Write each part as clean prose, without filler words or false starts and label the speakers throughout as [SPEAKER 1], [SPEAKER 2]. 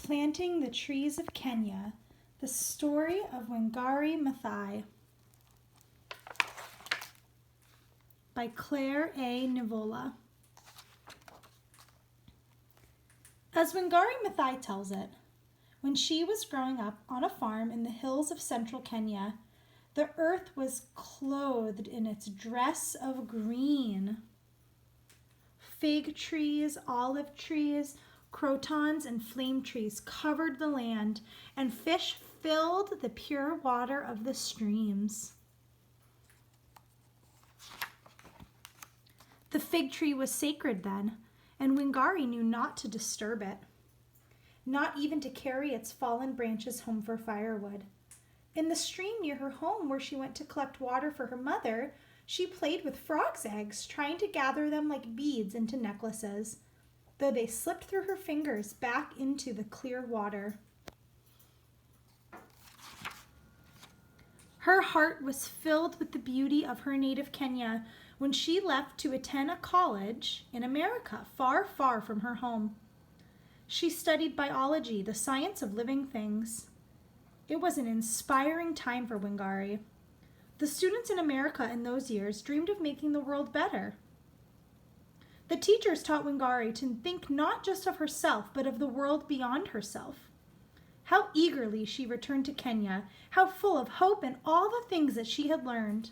[SPEAKER 1] Planting the Trees of Kenya, the story of Wangari Maathai by Claire A. Nivola. As Wangari Maathai tells it, when she was growing up on a farm in the hills of central Kenya, the earth was clothed in its dress of green. Fig trees, olive trees, crotons, and flame trees covered the land, and fish filled the pure water of the streams. The fig tree was sacred then, and Wangari knew not to disturb it, not even to carry its fallen branches home for firewood. In the stream near her home, where she went to collect water for her mother, she played with frogs' eggs, trying to gather them like beads into necklaces, though they slipped through her fingers back into the clear water. Her heart was filled with the beauty of her native Kenya when she left to attend a college in America, far, far from her home. She studied biology, the science of living things. It was an inspiring time for Wangari. The students in America in those years dreamed of making the world better. The teachers taught Wangari to think not just of herself, but of the world beyond herself. How eagerly she returned to Kenya, how full of hope and all the things that she had learned.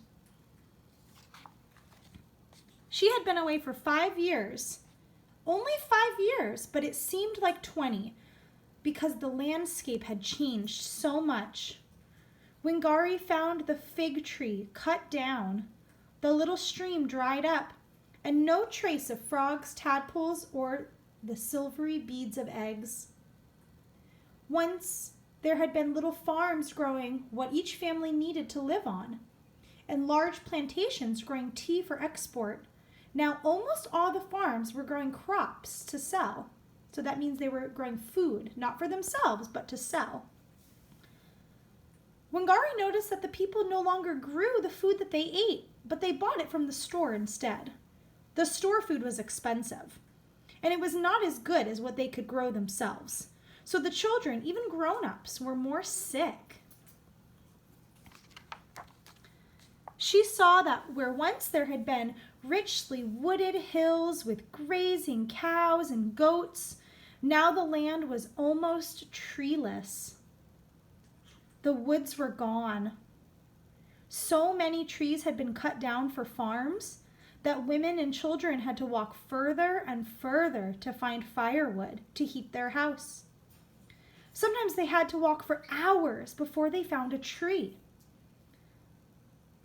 [SPEAKER 1] She had been away for 5 years, only 5 years, but it seemed like 20, because the landscape had changed so much. Wangari found the fig tree cut down, the little stream dried up, and no trace of frogs, tadpoles, or the silvery beads of eggs. Once there had been little farms growing what each family needed to live on, and large plantations growing tea for export. Now almost all the farms were growing crops to sell. So that means they were growing food, not for themselves, but to sell. Wangari noticed that the people no longer grew the food that they ate, but they bought it from the store instead. The store food was expensive, and it was not as good as what they could grow themselves. So the children, even grown-ups, were more sick. She saw that where once there had been richly wooded hills with grazing cows and goats, now the land was almost treeless. The woods were gone. So many trees had been cut down for farms that women and children had to walk further and further to find firewood to heat their house. Sometimes they had to walk for hours before they found a tree.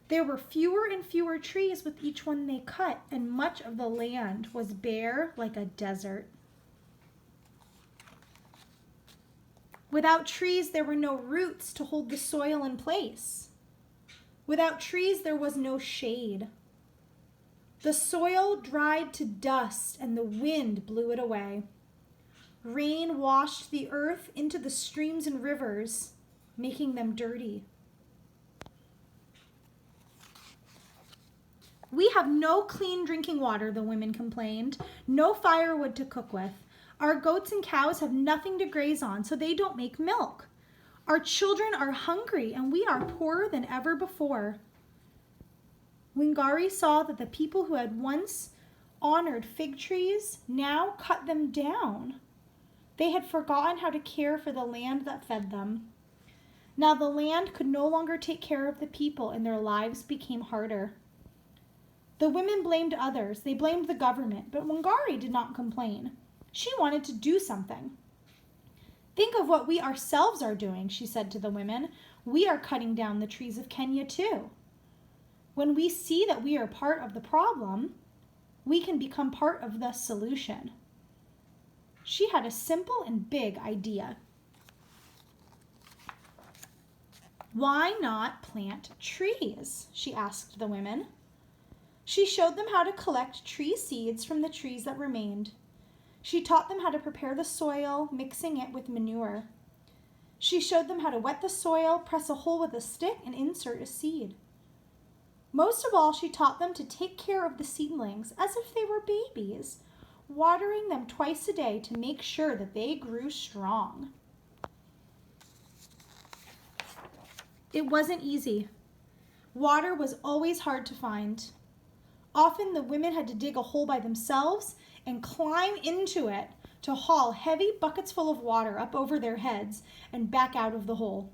[SPEAKER 1] There were fewer and fewer trees with each one they cut, and much of the land was bare like a desert. Without trees, there were no roots to hold the soil in place. Without trees, there was no shade. The soil dried to dust, and the wind blew it away. Rain washed the earth into the streams and rivers, making them dirty. We have no clean drinking water, the women complained, no firewood to cook with. Our goats and cows have nothing to graze on, so they don't make milk. Our children are hungry, and we are poorer than ever before. Wangari saw that the people who had once honored fig trees now cut them down. They had forgotten how to care for the land that fed them. Now the land could no longer take care of the people, and their lives became harder. The women blamed others. They blamed the government, but Wangari did not complain. She wanted to do something. Think of what we ourselves are doing, she said to the women. We are cutting down the trees of Kenya too. When we see that we are part of the problem, we can become part of the solution. She had a simple and big idea. Why not plant trees? She asked the women. She showed them how to collect tree seeds from the trees that remained. She taught them how to prepare the soil, mixing it with manure. She showed them how to wet the soil, press a hole with a stick, and insert a seed. Most of all, she taught them to take care of the seedlings as if they were babies, watering them twice a day to make sure that they grew strong. It wasn't easy. Water was always hard to find. Often the women had to dig a hole by themselves and climb into it to haul heavy buckets full of water up over their heads and back out of the hole.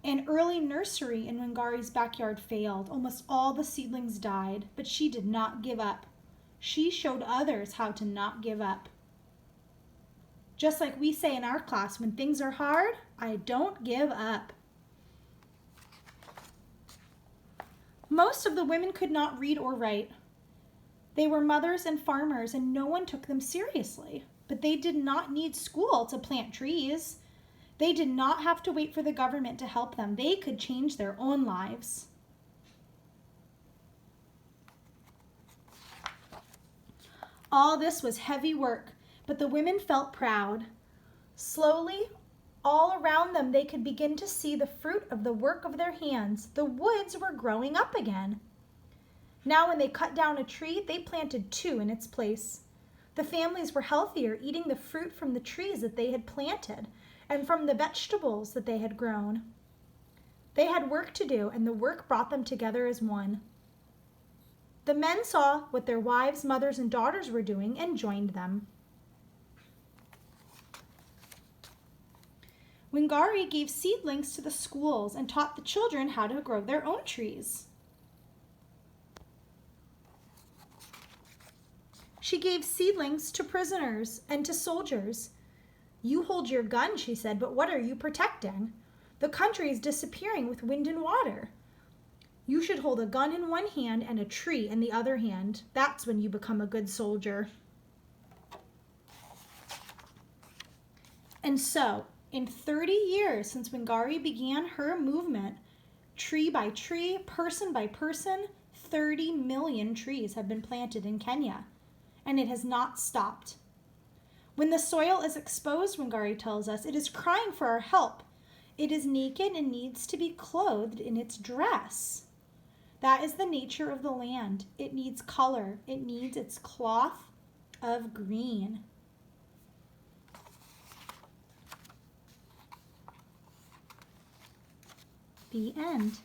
[SPEAKER 1] An early nursery in Wangari's backyard failed. Almost all the seedlings died, but she did not give up. She showed others how to not give up. Just like we say in our class, when things are hard, I don't give up. Most of the women could not read or write. They were mothers and farmers, and no one took them seriously. But they did not need school to plant trees. They did not have to wait for the government to help them. They could change their own lives. All this was heavy work, but the women felt proud. Slowly, all around them, they could begin to see the fruit of the work of their hands. The woods were growing up again. Now when they cut down a tree, they planted 2 in its place. The families were healthier, eating the fruit from the trees that they had planted and from the vegetables that they had grown. They had work to do, and the work brought them together as one. The men saw what their wives, mothers, and daughters were doing and joined them. Wangari gave seedlings to the schools and taught the children how to grow their own trees. She gave seedlings to prisoners and to soldiers. You hold your gun, she said, but what are you protecting? The country is disappearing with wind and water. You should hold a gun in one hand and a tree in the other hand. That's when you become a good soldier. And so, in 30 years since Wangari began her movement, tree by tree, person by person, 30 million trees have been planted in Kenya, and it has not stopped. When the soil is exposed, Wangari tells us, it is crying for our help. It is naked and needs to be clothed in its dress. That is the nature of the land. It needs color. It needs its cloth of green. The end.